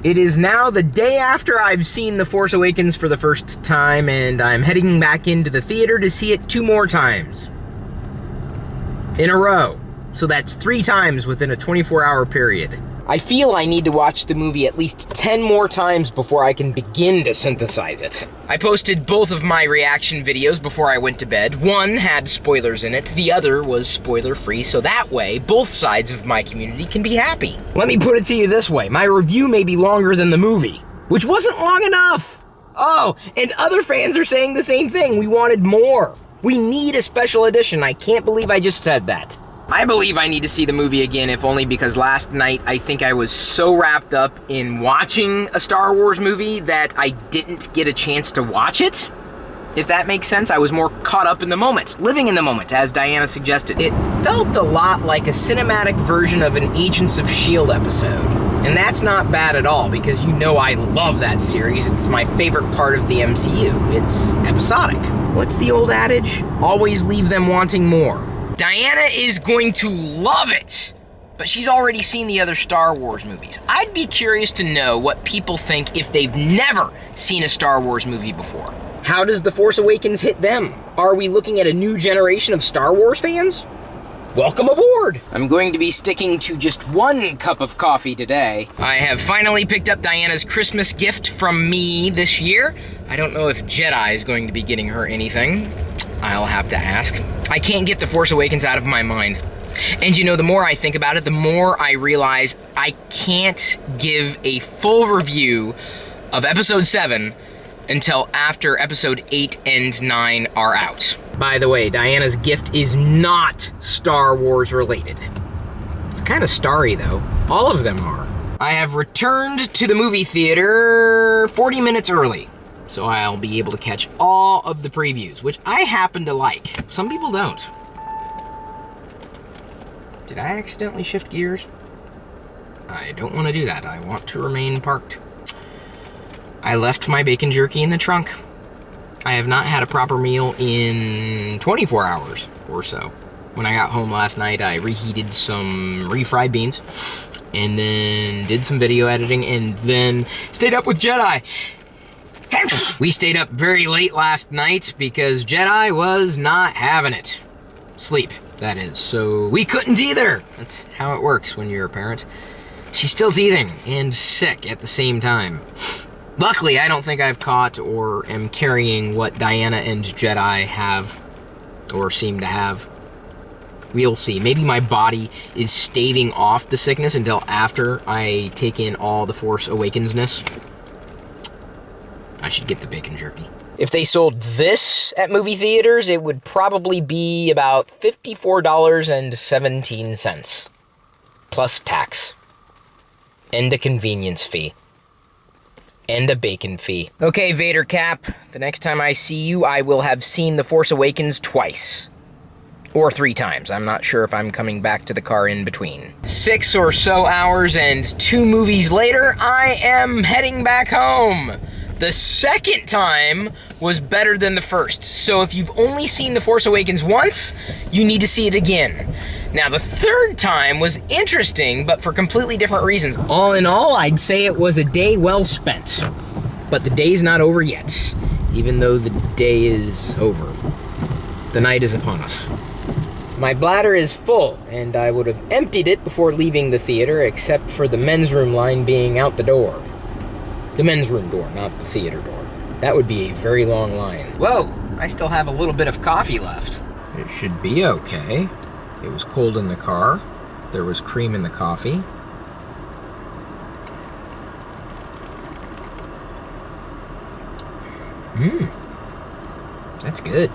It is now the day after I've seen The Force Awakens for the first time, and I'm heading back into the theater to see it 2 more times. In a row. So that's 3 times within a 24-hour period. I feel I need to watch the movie at least 10 more times before I can begin to synthesize it. I posted both of my reaction videos before I went to bed. One had spoilers in it, the other was spoiler-free, so that way, both sides of my community can be happy. Let me put it to you this way, my review may be longer than the movie, which wasn't long enough! Oh, and other fans are saying the same thing, we wanted more. We need a special edition, I can't believe I just said that. I believe I need to see the movie again, if only because last night I think I was so wrapped up in watching a Star Wars movie that I didn't get a chance to watch it. If that makes sense, I was more caught up in the moment, living in the moment, as Diana suggested. It felt a lot like a cinematic version of an Agents of S.H.I.E.L.D. episode. And that's not bad at all, because you know I love that series. It's my favorite part of the MCU. It's episodic. What's the old adage? Always leave them wanting more. Diana is going to love it, but she's already seen the other Star Wars movies. I'd be curious to know what people think if they've never seen a Star Wars movie before. How does The Force Awakens hit them? Are we looking at a new generation of Star Wars fans? Welcome aboard! I'm going to be sticking to just 1 cup of coffee today. I have finally picked up Diana's Christmas gift from me this year. I don't know if Jedi is going to be getting her anything. I'll have to ask. I can't get The Force Awakens out of my mind. And you know, the more I think about it, the more I realize I can't give a full review of Episode 7 until after Episode 8 and 9 are out. By the way, Diana's gift is not Star Wars related. It's kind of starry though. All of them are. I have returned to the movie theater 40 minutes early, so I'll be able to catch all of the previews, which I happen to like. Some people don't. Did I accidentally shift gears? I don't want to do that. I want to remain parked. I left my bacon jerky in the trunk. I have not had a proper meal in 24 hours or so. When I got home last night, I reheated some refried beans, and then did some video editing, and then stayed up with Jedi. We stayed up very late last night because Jedi was not having it. Sleep, that is. So we couldn't either. That's how it works when you're a parent. She's still teething and sick at the same time. Luckily, I don't think I've caught or am carrying what Diana and Jedi have or seem to have. We'll see. Maybe my body is staving off the sickness until after I take in all the Force Awakens-ness. I should get the bacon jerky. If they sold this at movie theaters, it would probably be about $54.17. Plus tax. And a convenience fee. And a bacon fee. Okay, Vader Cap, the next time I see you, I will have seen The Force Awakens twice. Or 3 times. I'm not sure if I'm coming back to the car in between. 6 or so hours and 2 movies later, I am heading back home. The second time was better than the first. So if you've only seen The Force Awakens once, you need to see it again. Now, the third time was interesting, but for completely different reasons. All in all, I'd say it was a day well spent. But the day's not over yet, even though the day is over. The night is upon us. My bladder is full, and I would have emptied it before leaving the theater, except for the men's room line being out the door. The men's room door, not the theater door. That would be a very long line. Whoa, I still have a little bit of coffee left. It should be okay. It was cold in the car. There was cream in the coffee. That's good.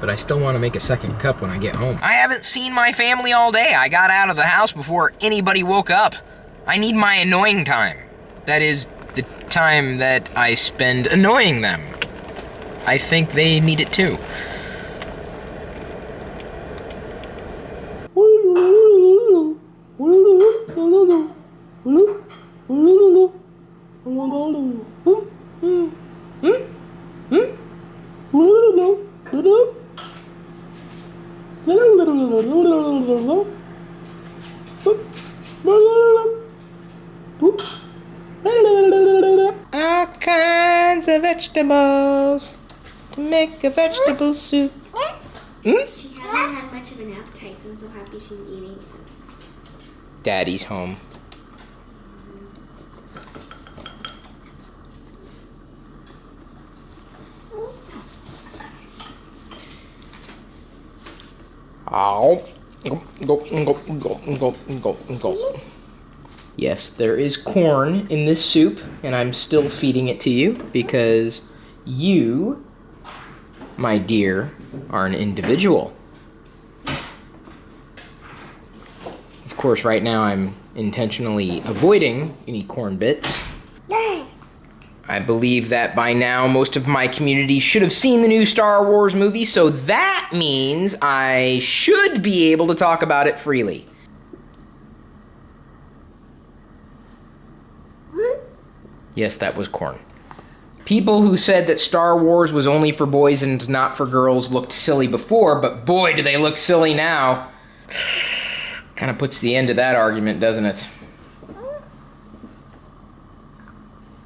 But I still want to make a second cup when I get home. I haven't seen my family all day. I got out of the house before anybody woke up. I need my annoying time. That is, the time that I spend annoying them. I think they need it too. kinds of vegetables to make a vegetable soup. She hasn't had much of an appetite, so I'm so happy she's eating this. Daddy's home. Oh, go. Yes, there is corn in this soup, and I'm still feeding it to you because you, my dear, are an individual. Of course, right now I'm intentionally avoiding any corn bits. I believe that by now most of my community should have seen the new Star Wars movie, so that means I should be able to talk about it freely. Yes, that was corn. People who said that Star Wars was only for boys and not for girls looked silly before, but boy, do they look silly now. Kind of puts the end to that argument, doesn't it?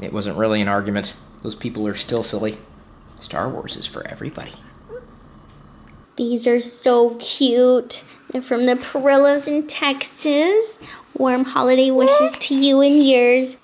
It wasn't really an argument. Those people are still silly. Star Wars is for everybody. These are so cute. They're from the Pirillos in Texas. Warm holiday wishes to you and yours.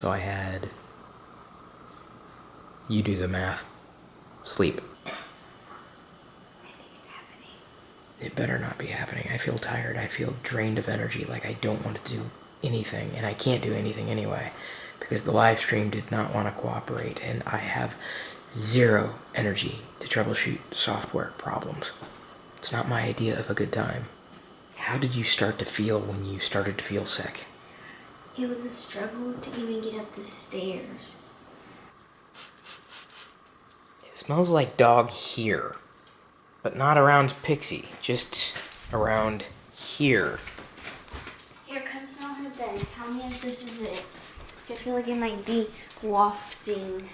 So I had you do the math. Sleep. I think it's happening. It better not be happening. I feel tired. I feel drained of energy, like I don't want to do anything, and I can't do anything anyway, because the live stream did not want to cooperate, and I have zero energy to troubleshoot software problems. It's not my idea of a good time. How did you start to feel when you started to feel sick? It was a struggle to even get up the stairs. It smells like dog here, but not around Pixie, just around here. Here, come smell her bed. Tell me if this is it. I feel like it might be wafting.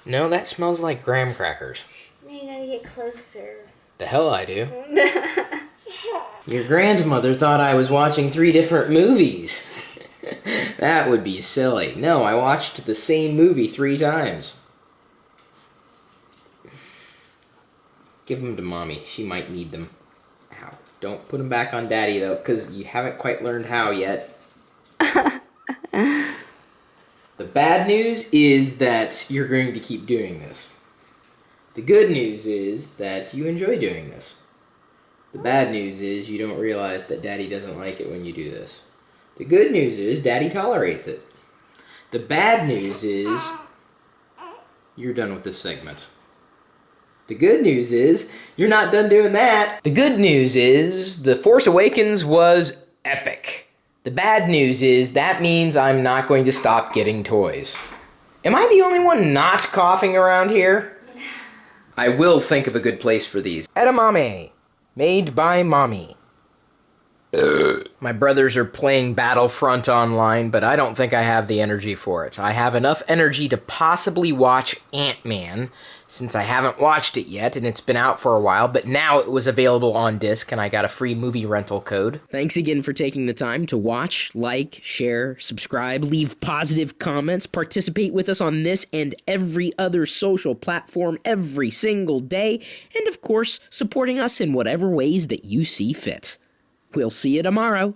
No, that smells like graham crackers. No, you gotta get closer. The hell I do. Your grandmother thought I was watching 3 different movies. That would be silly. No, I watched the same movie 3 times. Give them to Mommy. She might need them. Ow. Don't put them back on Daddy, though, because you haven't quite learned how yet. The bad news is that you're going to keep doing this. The good news is that you enjoy doing this. The bad news is you don't realize that Daddy doesn't like it when you do this. The good news is Daddy tolerates it. The bad news is you're done with this segment. The good news is you're not done doing that. The good news is The Force Awakens was epic. The bad news is that means I'm not going to stop getting toys. Am I the only one not coughing around here? I will think of a good place for these. Edamame. Made by Mommy. My brothers are playing Battlefront online, but I don't think I have the energy for it. I have enough energy to possibly watch Ant-Man, since I haven't watched it yet, and it's been out for a while, but now it was available on disc, and I got a free movie rental code. Thanks again for taking the time to watch, like, share, subscribe, leave positive comments, participate with us on this and every other social platform every single day, and of course, supporting us in whatever ways that you see fit. We'll see you tomorrow.